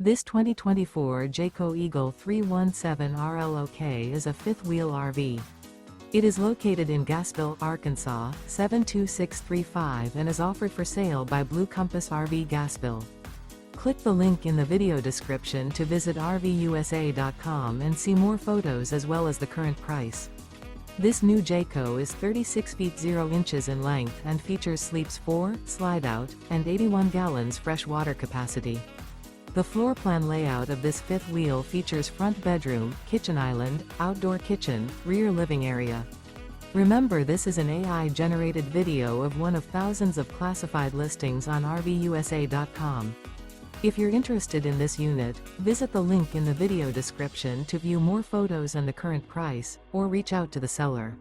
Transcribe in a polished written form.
This 2024 Jayco Eagle 317 RLOK is a fifth-wheel RV. It is located in Gassville, Arkansas, 72635 and is offered for sale by Blue Compass RV Gassville. Click the link in the video description to visit RVUSA.com and see more photos as well as the current price. This new Jayco is 36 feet 0 inches in length and features sleeps 4, slide-out, and 81 gallons fresh water capacity. The floor plan layout of this fifth wheel features front bedroom, kitchen island, outdoor kitchen, rear living area. Remember, this is an AI-generated video of one of thousands of classified listings on RVUSA.com. If you're interested in this unit, visit the link in the video description to view more photos and the current price, or reach out to the seller.